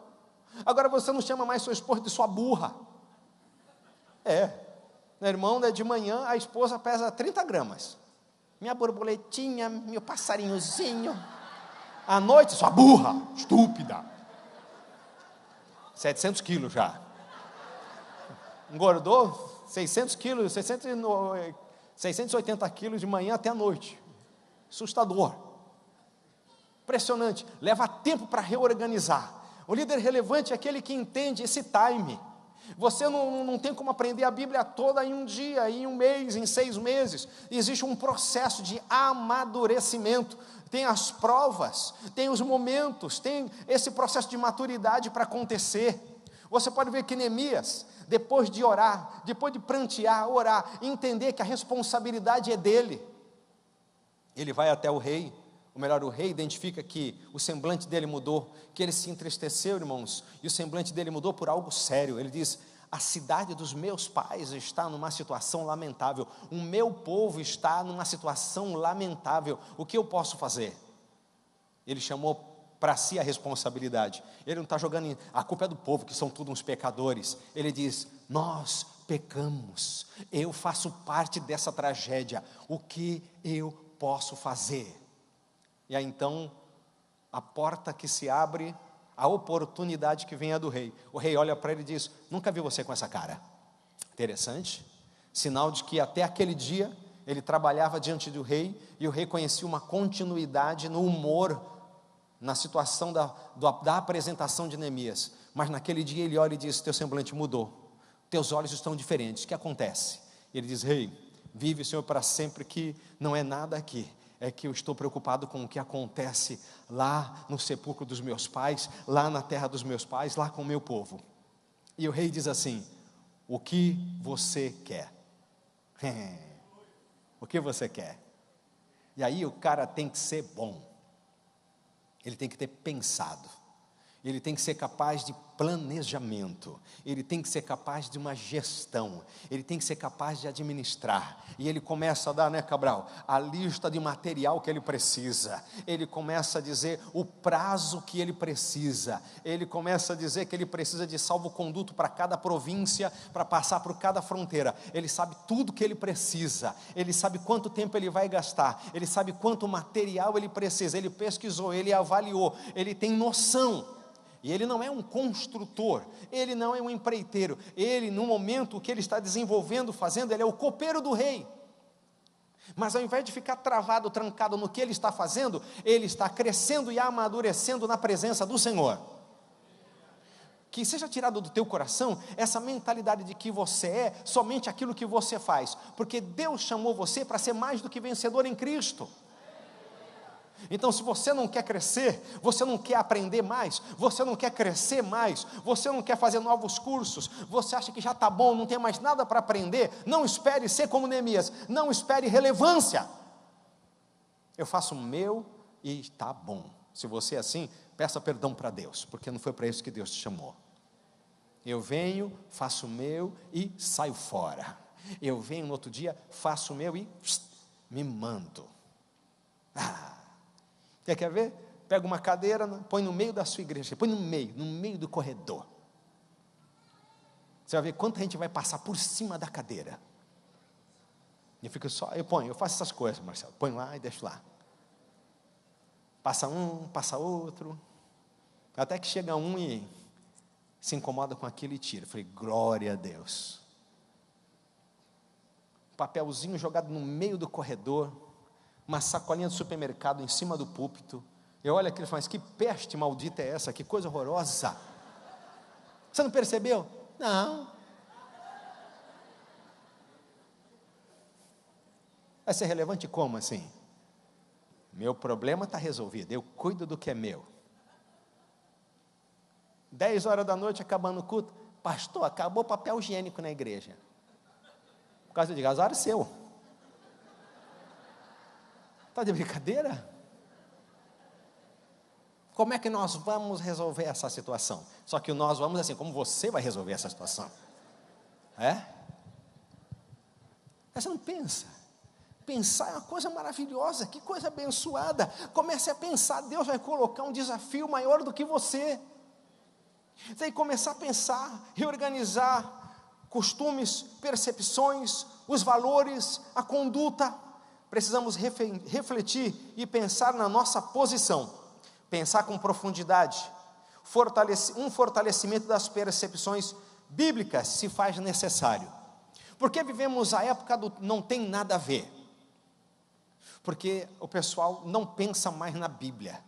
Agora você não chama mais sua esposa de sua burra. Meu irmão, de manhã a esposa pesa 30 gramas. Minha borboletinha, meu passarinhozinho. À noite, sua burra, estúpida. 700 quilos já. Engordou 600 quilos, 680 quilos de manhã até a noite. Assustador. Impressionante, leva tempo para reorganizar. O líder relevante é aquele que entende esse time. Você não tem como aprender a Bíblia toda em um dia, em um mês, em 6 meses. Existe um processo de amadurecimento. Tem as provas, tem os momentos, tem esse processo de maturidade para acontecer. Você pode ver que Neemias, depois de orar, depois de prantear, orar, entender que a responsabilidade é dele. Ele vai até o rei. Ou melhor, o rei identifica que o semblante dele mudou, que ele se entristeceu, irmãos, e o semblante dele mudou por algo sério. Ele diz: a cidade dos meus pais está numa situação lamentável, o meu povo está numa situação lamentável, o que eu posso fazer? Ele chamou para si a responsabilidade. Ele não está jogando a culpa é do povo, que são todos uns pecadores. Ele diz: nós pecamos, eu faço parte dessa tragédia, o que eu posso fazer? E aí então, a porta que se abre, a oportunidade que vem é do rei. O rei olha para ele e diz: nunca vi você com essa cara. Interessante, sinal de que até aquele dia, ele trabalhava diante do rei, e o rei conhecia uma continuidade no humor, na situação da apresentação de Neemias. Mas naquele dia ele olha e diz: teu semblante mudou, teus olhos estão diferentes, o que acontece? Ele diz: rei, vive o Senhor para sempre, que não é nada aqui. É que eu estou preocupado com o que acontece lá no sepulcro dos meus pais, lá na terra dos meus pais, lá com o meu povo. E o rei diz assim: o que você quer? O que você quer? E aí o cara tem que ser bom, ele tem que ter pensado, ele tem que ser capaz de planejamento, ele tem que ser capaz de uma gestão, ele tem que ser capaz de administrar. E ele começa a dar, né, Cabral, a lista de material que ele precisa. Ele começa a dizer o prazo que ele precisa. Ele começa a dizer que ele precisa de salvo-conduto para cada província, para passar por cada fronteira. Ele sabe tudo que ele precisa. Ele sabe quanto tempo ele vai gastar. Ele sabe quanto material ele precisa. Ele pesquisou, ele avaliou, ele tem noção. E ele não é um construtor, ele não é um empreiteiro, ele, no momento que ele está desenvolvendo, fazendo, ele é o copeiro do rei. Mas ao invés de ficar travado, trancado no que ele está fazendo, ele está crescendo e amadurecendo na presença do Senhor. Que seja tirado do teu coração essa mentalidade de que você é somente aquilo que você faz, porque Deus chamou você para ser mais do que vencedor em Cristo. Então, se você não quer crescer, você não quer aprender mais, você não quer crescer mais, você não quer fazer novos cursos, você acha que já está bom, não tem mais nada para aprender, não espere ser como Neemias, não espere relevância. Eu faço o meu e está bom. Se você é assim, peça perdão para Deus, porque não foi para isso que Deus te chamou. Eu venho, faço o meu e saio fora. Eu venho no outro dia, faço o meu e me mando. Quer ver? pega uma cadeira, põe no meio da sua igreja, põe no meio do corredor. Você vai ver quanta gente vai passar por cima da cadeira. Eu fico só, eu faço essas coisas, Marcelo, põe lá e deixo lá. Passa um, passa outro, até que chega um e se incomoda com aquilo e tira. Eu falei, glória a Deus. Papelzinho jogado no meio do corredor, uma sacolinha do supermercado em cima do púlpito. Eu olho aquilo e falo, mas que peste maldita é essa, que coisa horrorosa. Você não percebeu? Não. Vai ser relevante como assim? Meu problema está resolvido, eu cuido do que é meu. 10 horas da noite, acabando o culto, pastor, acabou o papel higiênico na igreja. Por causa de azar seu. Está de brincadeira? Como é que nós vamos resolver essa situação? Só que nós vamos assim, como você vai resolver essa situação? Você não pensa. Pensar é uma coisa maravilhosa, que coisa abençoada. Comece a pensar, Deus vai colocar um desafio maior do que você. Você tem que começar a pensar, reorganizar costumes, percepções, os valores, a conduta. Precisamos refletir e pensar na nossa posição, pensar com profundidade, um fortalecimento das percepções bíblicas se faz necessário. Porque vivemos a época do não tem nada a ver. Porque o pessoal não pensa mais na Bíblia.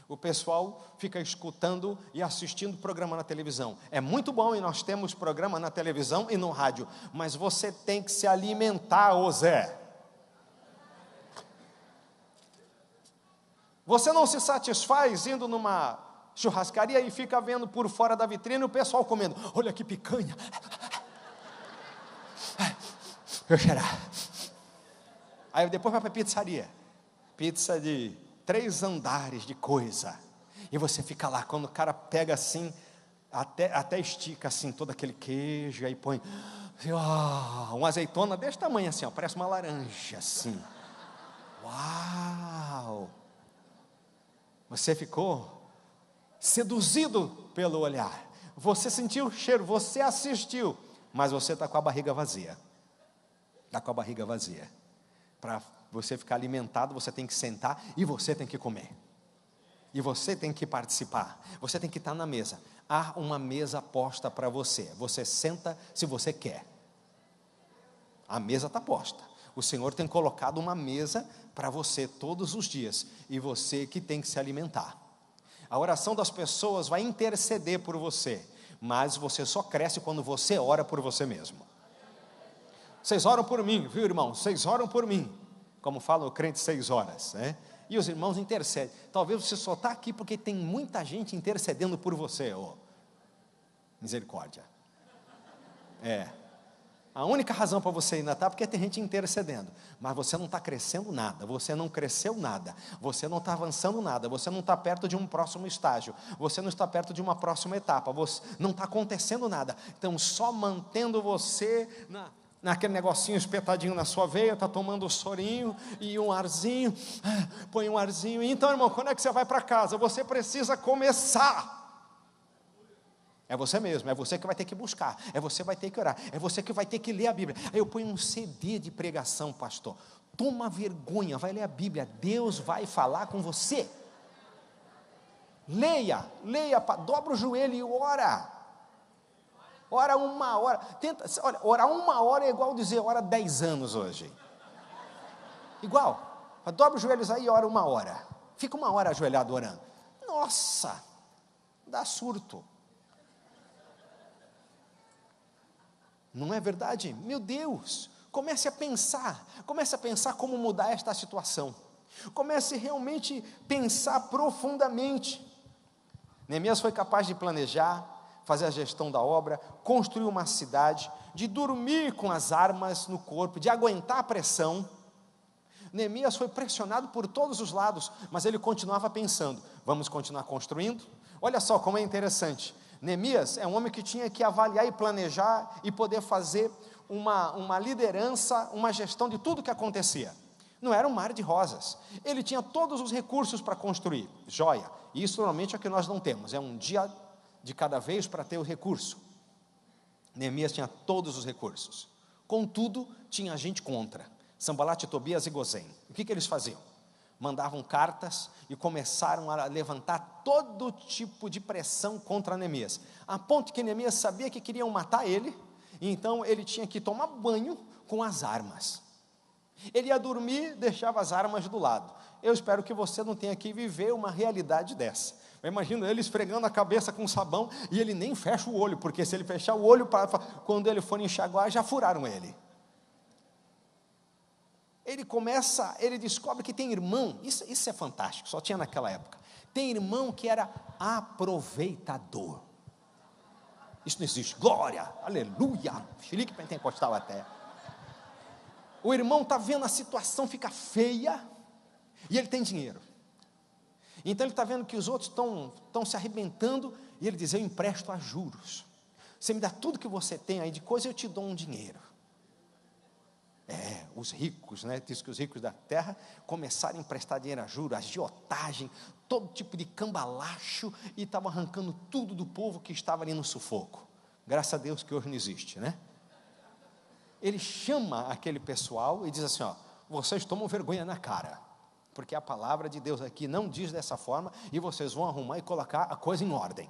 O pessoal fica escutando e assistindo programa na televisão. É muito bom e nós temos programa na televisão e no rádio, mas você tem que se alimentar, ô Zé. Você não se satisfaz indo numa churrascaria e fica vendo por fora da vitrine o pessoal comendo. Olha que picanha. Eu cheirar. Aí depois vai para a pizzaria. Pizza de 3 andares de coisa. E você fica lá, quando o cara pega assim, até estica assim, todo aquele queijo, aí põe uma azeitona desse tamanho assim, parece uma laranja assim. Uau! Você ficou seduzido pelo olhar. Você sentiu o cheiro, você assistiu, mas você está com a barriga vazia. Está com a barriga vazia. Para você ficar alimentado, você tem que sentar e você tem que comer. E você tem que participar. Você tem que estar na mesa. Há uma mesa posta para você. Você senta se você quer. A mesa está posta. O Senhor tem colocado uma mesa para você todos os dias. E você que tem que se alimentar. A oração das pessoas vai interceder por você. Mas você só cresce quando você ora por você mesmo. Vocês oram por mim, viu, irmão? Vocês oram por mim. Como fala o crente 6 horas, né? E os irmãos intercedem. Talvez você só está aqui porque tem muita gente intercedendo por você. Misericórdia. A única razão para você ainda estar, porque tem gente intercedendo. Mas você não está crescendo nada. Você não cresceu nada. Você não está avançando nada. Você não está perto de um próximo estágio. Você não está perto de uma próxima etapa. Você não está acontecendo nada. Então, só mantendo você naquele negocinho espetadinho na sua veia, está tomando um sorinho e um arzinho, põe um arzinho. Então, irmão, quando é que você vai para casa? Você precisa começar. É você mesmo, é você que vai ter que buscar, é você que vai ter que orar, é você que vai ter que ler a Bíblia. Aí eu ponho um CD de pregação, pastor. Toma vergonha, vai ler a Bíblia, Deus vai falar com você. Leia, dobra o joelho e ora. Ora 1 hora, olha, orar 1 hora é igual dizer ora 10 anos hoje. Igual, dobra os joelhos aí e ora 1 hora. Fica 1 hora ajoelhado orando. Nossa, dá surto. Não é verdade? Meu Deus, comece a pensar como mudar esta situação. Comece realmente a pensar profundamente. Neemias foi capaz de planejar, fazer a gestão da obra, construir uma cidade, de dormir com as armas no corpo, de aguentar a pressão. Neemias foi pressionado por todos os lados, mas ele continuava pensando, vamos continuar construindo? Olha só como é interessante, Neemias é um homem que tinha que avaliar e planejar, e poder fazer uma liderança, uma gestão de tudo que acontecia. Não era um mar de rosas. Ele tinha todos os recursos para construir. Joia. Isso normalmente é o que nós não temos. É um dia de cada vez para ter o recurso. Neemias tinha todos os recursos. Contudo, tinha gente contra. Sanbalate, Tobias e Gozém. O que eles faziam? Mandavam cartas e começaram a levantar todo tipo de pressão contra Neemias. A ponto que Neemias sabia que queriam matar ele. Então ele tinha que tomar banho com as armas. Ele ia dormir, deixava as armas do lado. Eu espero que você não tenha que viver uma realidade dessa. Eu imagino ele esfregando a cabeça com sabão e ele nem fecha o olho, porque se ele fechar o olho, quando ele for enxaguar, já furaram ele. Ele descobre que tem irmão, isso é fantástico, só tinha naquela época. Tem irmão que era aproveitador. Isso não existe, glória, aleluia, chilique pentecostal até. O irmão está vendo a situação ficar feia, e ele tem dinheiro. Então ele está vendo que os outros estão se arrebentando, e ele diz: eu empresto a juros. Você me dá tudo que você tem aí de coisa, eu te dou um dinheiro. Os ricos, né? Diz que os ricos da terra começaram a emprestar dinheiro a juros, agiotagem, todo tipo de cambalacho, e estavam arrancando tudo do povo que estava ali no sufoco. Graças a Deus que hoje não existe, né? Ele chama aquele pessoal e diz assim: ó, vocês tomam vergonha na cara, porque a palavra de Deus aqui não diz dessa forma, e vocês vão arrumar e colocar a coisa em ordem.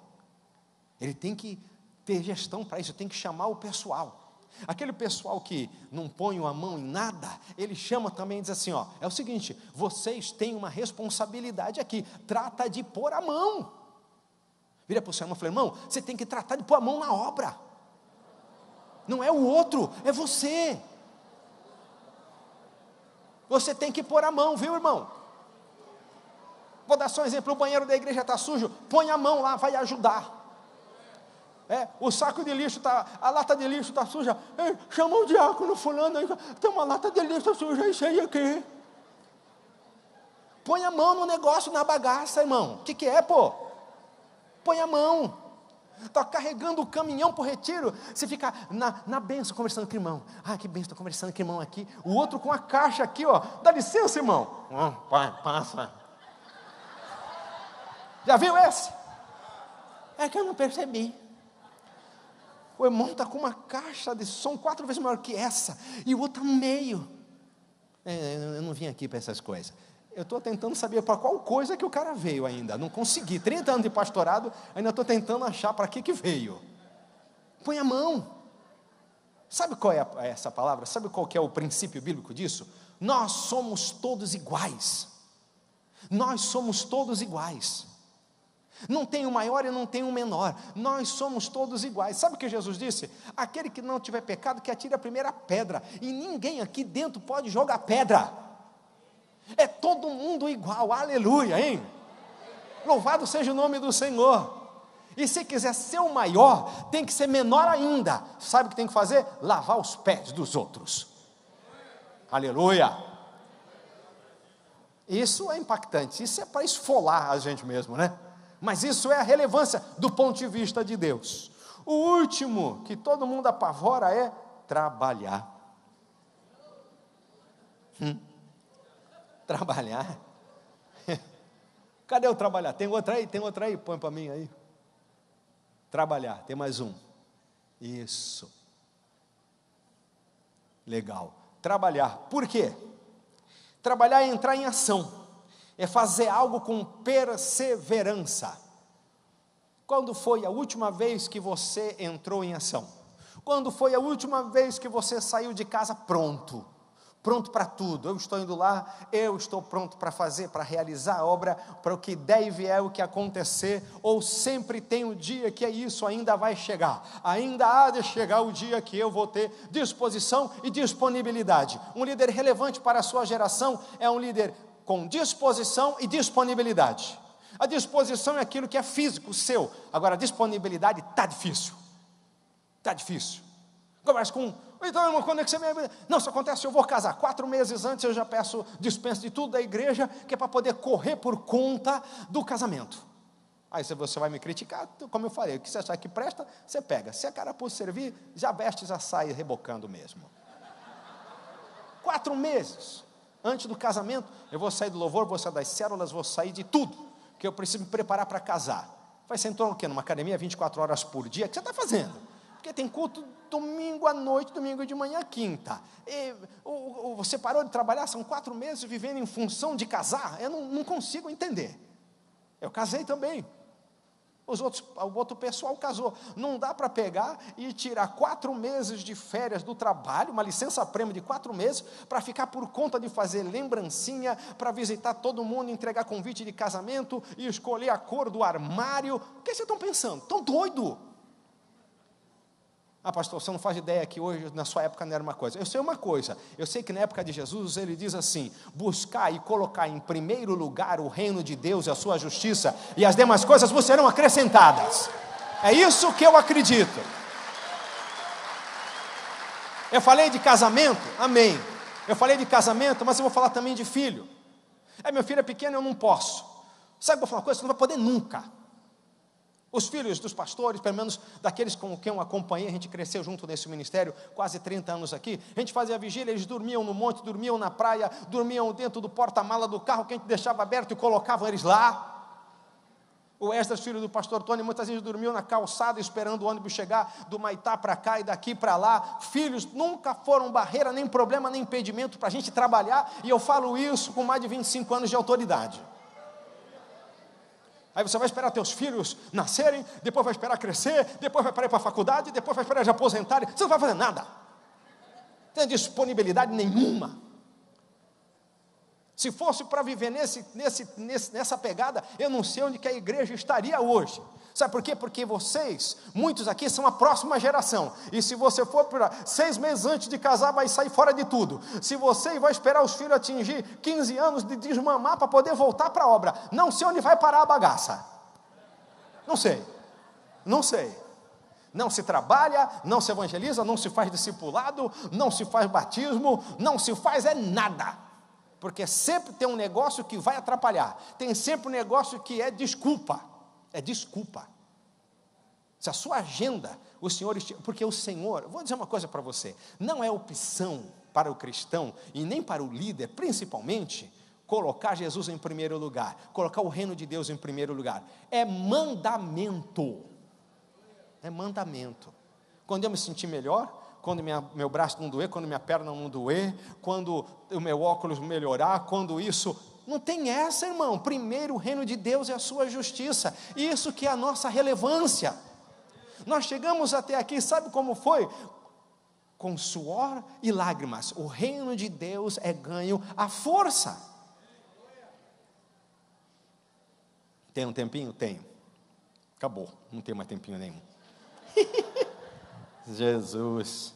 Ele tem que ter gestão para isso, tem que chamar o pessoal. Aquele pessoal que não põe a mão em nada, ele chama também e diz assim: ó, é o seguinte, vocês têm uma responsabilidade aqui, trata de pôr a mão. Vira para o seu irmão e fala: irmão, você tem que tratar de pôr a mão na obra. Não é o outro, é você. Você tem que pôr a mão, viu, irmão? Vou dar só um exemplo: o banheiro da igreja está sujo, põe a mão lá, vai ajudar. O saco de lixo a lata de lixo está suja, chama o diácono fulano aí, tem uma lata de lixo suja, isso aí aqui. Põe a mão no negócio, na bagaça, irmão. O que é, pô? Põe a mão. Está carregando o caminhão para o retiro, você fica na benção conversando com o irmão. Que benção, estou conversando com o irmão aqui. O outro com a caixa aqui, ó. Dá licença, irmão. Passa. Já viu esse? É que eu não percebi. O irmão está com uma caixa de som 4 vezes maior que essa, e o outro no meio. Eu não vim aqui para essas coisas. Eu estou tentando saber para qual coisa que o cara veio ainda. Não consegui. 30 anos de pastorado, ainda estou tentando achar para que veio. Põe a mão. Sabe qual é essa palavra? Sabe qual que é o princípio bíblico disso? Nós somos todos iguais. Nós somos todos iguais. Não tem o maior e não tem o menor. Nós somos todos iguais. Sabe o que Jesus disse? Aquele que não tiver pecado, que atire a primeira pedra. E ninguém aqui dentro pode jogar pedra. É todo mundo igual. Aleluia, hein? Louvado seja o nome do Senhor. E se quiser ser o maior, tem que ser menor ainda. Sabe o que tem que fazer? Lavar os pés dos outros. Aleluia. Isso é impactante. Isso é para esfolar a gente mesmo, né? Mas isso é a relevância do ponto de vista de Deus. O último que todo mundo apavora é trabalhar. Trabalhar? Cadê o trabalhar? Tem outra aí? Põe para mim aí. Trabalhar, tem mais um. Isso. Legal. Trabalhar. Por quê? Trabalhar é entrar em ação. É fazer algo com perseverança. Quando foi a última vez que você entrou em ação? Quando foi a última vez que você saiu de casa pronto para tudo? Eu estou indo lá, eu estou pronto para fazer, para realizar a obra, para o que der e vier, o que acontecer, ou sempre tem um dia que é isso, ainda vai chegar, ainda há de chegar o dia que eu vou ter disposição e disponibilidade. Um líder relevante para a sua geração é um líder com disposição e disponibilidade. A disposição é aquilo que é físico, seu. Agora a disponibilidade está difícil. Está difícil. Conversa com... Então, irmão, quando é que você... Não, isso acontece, eu vou casar. 4 meses antes eu já peço dispensa de tudo da igreja, que é para poder correr por conta do casamento. Aí você vai me criticar, como eu falei, o que você achar que presta, você pega. Se a carapuça servir, já veste, já sai rebocando mesmo. 4 meses. Antes do casamento, eu vou sair do louvor, vou sair das células, vou sair de tudo, que eu preciso me preparar para casar. Vai ser então o quê? Numa academia 24 horas por dia? O que você está fazendo? Porque tem culto domingo à noite, domingo de manhã, quinta. E, você parou de trabalhar, são 4 meses vivendo em função de casar? Eu não consigo entender. Eu casei também. O outro pessoal casou. Não dá para pegar e tirar 4 meses de férias do trabalho, uma licença-prêmio de 4 meses, para ficar por conta de fazer lembrancinha, para visitar todo mundo, entregar convite de casamento e escolher a cor do armário. O que vocês estão pensando? Estão doidos? Ah, pastor, você não faz ideia que hoje, na sua época, não era uma coisa. Eu sei uma coisa, eu sei que na época de Jesus, ele diz assim: buscar e colocar em primeiro lugar o reino de Deus e a sua justiça, e as demais coisas vos serão acrescentadas. É isso que eu acredito. Eu falei de casamento, amém. Eu falei de casamento, mas eu vou falar também de filho. Meu filho é pequeno, eu não posso. Sabe, vou falar uma coisa, você não vai poder nunca. Os filhos dos pastores, pelo menos daqueles com quem eu acompanhei, a gente cresceu junto nesse ministério, quase 30 anos aqui, a gente fazia vigília, eles dormiam no monte, dormiam na praia, dormiam dentro do porta-mala do carro que a gente deixava aberto e colocavam eles lá. O Esdras, filho do pastor Tony, muitas vezes dormiu na calçada esperando o ônibus chegar do Maitá para cá e daqui para lá. Filhos nunca foram barreira, nem problema, nem impedimento para a gente trabalhar, e eu falo isso com mais de 25 anos de autoridade. Aí você vai esperar teus filhos nascerem, depois vai esperar crescer, depois vai para ir para a faculdade, depois vai esperar de aposentarem. Você não vai fazer nada. Não tem disponibilidade nenhuma. Se fosse para viver nessa pegada, eu não sei onde que a igreja estaria hoje. Sabe por quê? Porque vocês, muitos aqui, são a próxima geração. E se você for para 6 meses antes de casar, vai sair fora de tudo. Se você vai esperar os filhos atingir 15 anos de desmamar para poder voltar para a obra, não sei onde vai parar a bagaça. Não sei. Não se trabalha, não se evangeliza, não se faz discipulado, não se faz batismo, não se faz nada. Porque sempre tem um negócio que vai atrapalhar. Tem sempre um negócio que é desculpa. É desculpa. Se a sua agenda, o Senhor... Porque o Senhor, vou dizer uma coisa para você, não é opção para o cristão e nem para o líder, principalmente, colocar Jesus em primeiro lugar, colocar o reino de Deus em primeiro lugar. É mandamento. É mandamento. Quando eu me sentir melhor, quando meu braço não doer, quando minha perna não doer, quando o meu óculos melhorar, quando isso... Não tem essa, irmão. Primeiro o reino de Deus e a sua justiça. Isso que é a nossa relevância. Nós chegamos até aqui, sabe como foi? Com suor e lágrimas. O reino de Deus é ganho à força. Tem um tempinho? Tenho. Acabou. Não tem mais tempinho nenhum. Jesus.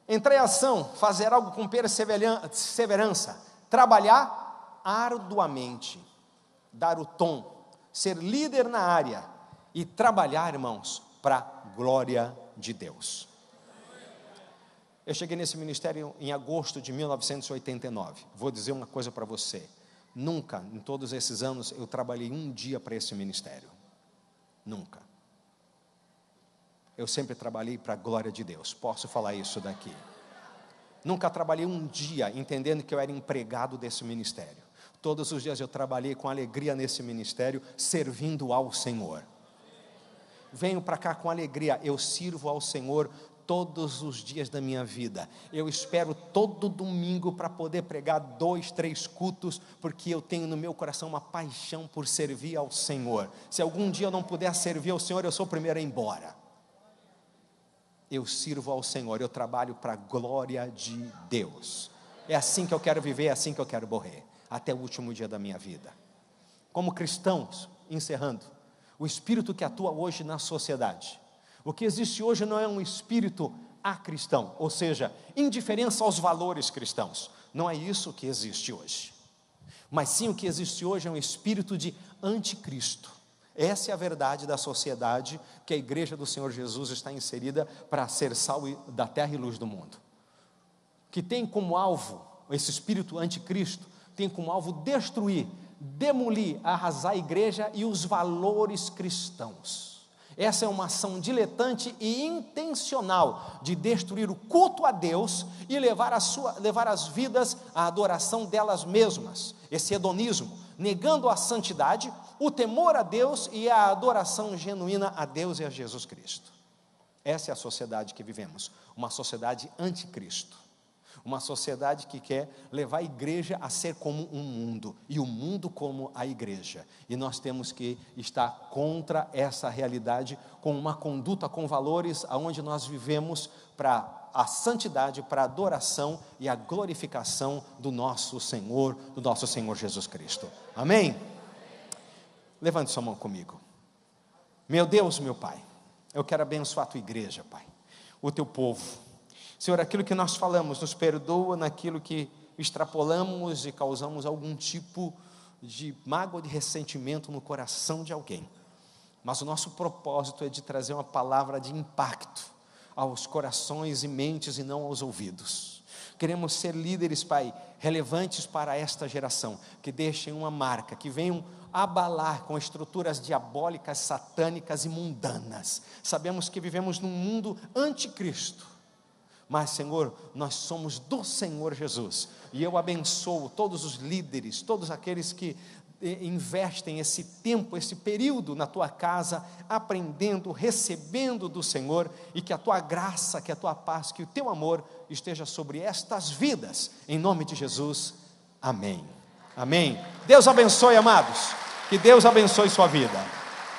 Entrar em ação, fazer algo com perseverança, trabalhar arduamente, dar o tom, ser líder na área e trabalhar, irmãos, para a glória de Deus. Eu cheguei nesse ministério em agosto de 1989. Vou dizer uma coisa para você: nunca, em todos esses anos, eu trabalhei um dia para esse ministério. Nunca. Eu sempre trabalhei para a glória de Deus. Posso falar isso daqui? Nunca trabalhei um dia entendendo que eu era empregado desse ministério. Todos os dias eu trabalhei com alegria nesse ministério, servindo ao Senhor. Venho para cá com alegria, eu sirvo ao Senhor todos os dias da minha vida. Eu espero todo domingo para poder pregar 2, 3 cultos, porque eu tenho no meu coração uma paixão por servir ao Senhor. Se algum dia eu não puder servir ao Senhor, eu sou o primeiro a ir embora. Eu sirvo ao Senhor, eu trabalho para a glória de Deus. É assim que eu quero viver, é assim que eu quero morrer, até o último dia da minha vida. Como cristãos, encerrando, o espírito que atua hoje na sociedade, o que existe hoje não é um espírito acristão, ou seja, indiferença aos valores cristãos. Não é isso que existe hoje. Mas sim, o que existe hoje é um espírito de anticristo. Essa é a verdade da sociedade que a igreja do Senhor Jesus está inserida para ser sal da terra e luz do mundo. Que tem como alvo, esse espírito anticristo, tem como alvo destruir, demolir, arrasar a igreja e os valores cristãos. Essa é uma ação diletante e intencional de destruir o culto a Deus e levar as vidas à adoração delas mesmas. Esse hedonismo, negando a santidade, o temor a Deus e a adoração genuína a Deus e a Jesus Cristo. Essa é a sociedade que vivemos, uma sociedade anticristo. Uma sociedade que quer levar a igreja a ser como um mundo, e o mundo como a igreja. E nós temos que estar contra essa realidade, com uma conduta, com valores, aonde nós vivemos para a santidade, para a adoração e a glorificação do nosso Senhor Jesus Cristo. Amém? Levante sua mão comigo. Meu Deus, meu Pai, eu quero abençoar a tua igreja, Pai, o teu povo. Senhor, aquilo que nós falamos, nos perdoa naquilo que extrapolamos e causamos algum tipo de mágoa, de ressentimento no coração de alguém. Mas o nosso propósito é de trazer uma palavra de impacto aos corações e mentes e não aos ouvidos. Queremos ser líderes, Pai, relevantes para esta geração, que deixem uma marca, que venham abalar com estruturas diabólicas, satânicas e mundanas. Sabemos que vivemos num mundo anticristo. Mas, Senhor, nós somos do Senhor Jesus, e eu abençoo todos os líderes, todos aqueles que investem esse tempo, esse período na tua casa, aprendendo, recebendo do Senhor, e que a tua graça, que a tua paz, que o teu amor esteja sobre estas vidas, em nome de Jesus, amém. Amém. Deus abençoe, amados, que Deus abençoe sua vida.